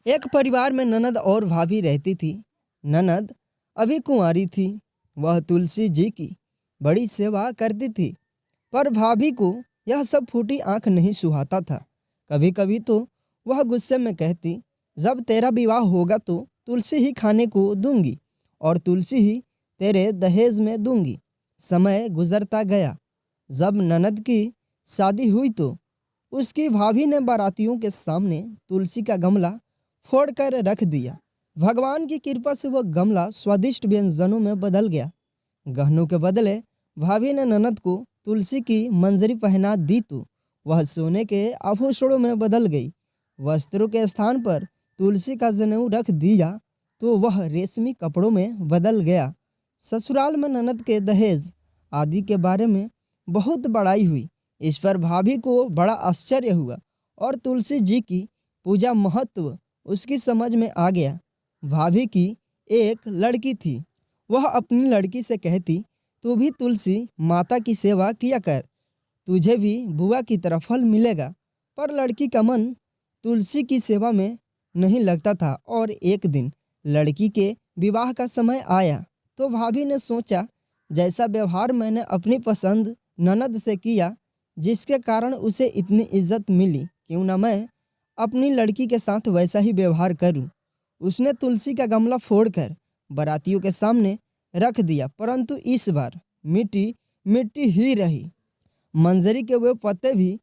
एक परिवार में ननद और भाभी रहती थी। ननद अभी कुंवारी थी। वह तुलसी जी की बड़ी सेवा करती थी, पर भाभी को यह सब फूटी आंख नहीं सुहाता था। कभी कभी तो वह गुस्से में कहती, जब तेरा विवाह होगा तो तुलसी ही खाने को दूंगी और तुलसी ही तेरे दहेज में दूंगी। समय गुजरता गया। जब ननद की शादी हुई तो उसकी भाभी ने बारातियों के सामने तुलसी का गमला फोड़कर रख दिया। भगवान की कृपा से वह गमला स्वादिष्ट व्यंजनों में बदल गया। गहनों के बदले भाभी ने ननद को तुलसी की मंजरी पहना दी तो वह सोने के आभूषणों में बदल गई। वस्त्रों के स्थान पर तुलसी का जनेऊ रख दिया तो वह रेशमी कपड़ों में बदल गया। ससुराल में ननद के दहेज आदि के बारे में बहुत बड़ाई हुई। इस पर भाभी को बड़ा आश्चर्य हुआ और तुलसी जी की पूजा महत्व उसकी समझ में आ गया। भाभी की एक लड़की थी। वह अपनी लड़की से कहती, तू भी तुलसी माता की सेवा किया कर, तुझे भी बुआ की तरह फल मिलेगा। पर लड़की का मन तुलसी की सेवा में नहीं लगता था और एक दिन लड़की के विवाह का समय आया तो भाभी ने सोचा, जैसा व्यवहार मैंने अपनी पसंद ननद से किया, जिसके कारण उसे इतनी इज्जत मिली, क्यों ना मैं अपनी लड़की के साथ वैसा ही व्यवहार करूं। उसने तुलसी का गमला फोड़कर बारातियों के सामने रख दिया, परंतु इस बार मिट्टी मिट्टी ही रही। मंजरी के वे पत्ते भी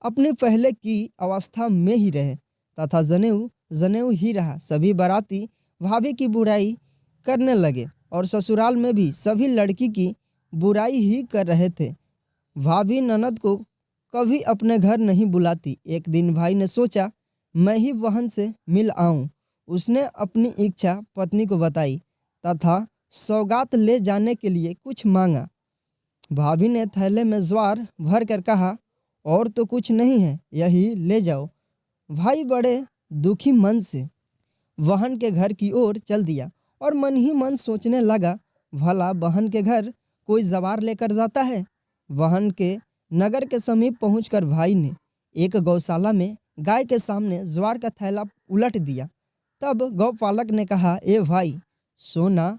अपनी पहले की अवस्था में ही रहे तथा जनेऊ जनेऊ ही रहा। सभी बाराती भाभी की बुराई करने लगे और ससुराल में भी सभी लड़की की बुराई ही कर रहे थे। भाभी ननद को कभी अपने घर नहीं बुलाती। एक दिन भाई ने सोचा, मैं ही बहन से मिल आऊं। उसने अपनी इच्छा पत्नी को बताई तथा सौगात ले जाने के लिए कुछ मांगा। भाभी ने थैले में ज्वार भर कर कहा, और तो कुछ नहीं है, यही ले जाओ। भाई बड़े दुखी मन से बहन के घर की ओर चल दिया और मन ही मन सोचने लगा, भला बहन के घर कोई जवार लेकर जाता है। बहन के नगर के समीप पहुंचकर भाई ने एक गौशाला में गाय के सामने ज्वार का थैला उलट दिया। तब गौपालक ने कहा, ए भाई, सोना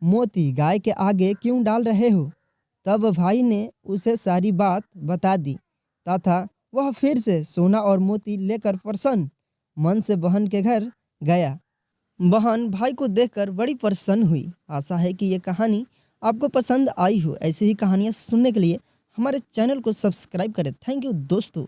मोती गाय के आगे क्यों डाल रहे हो? तब भाई ने उसे सारी बात बता दी तथा वह फिर से सोना और मोती लेकर प्रसन्न मन से बहन के घर गया। बहन भाई को देखकर बड़ी प्रसन्न हुई। आशा है कि ये कहानी आपको पसंद आई हो। ऐसे ही कहानियाँ सुनने के लिए हमारे चैनल को सब्सक्राइब करें। थैंक यू दोस्तों।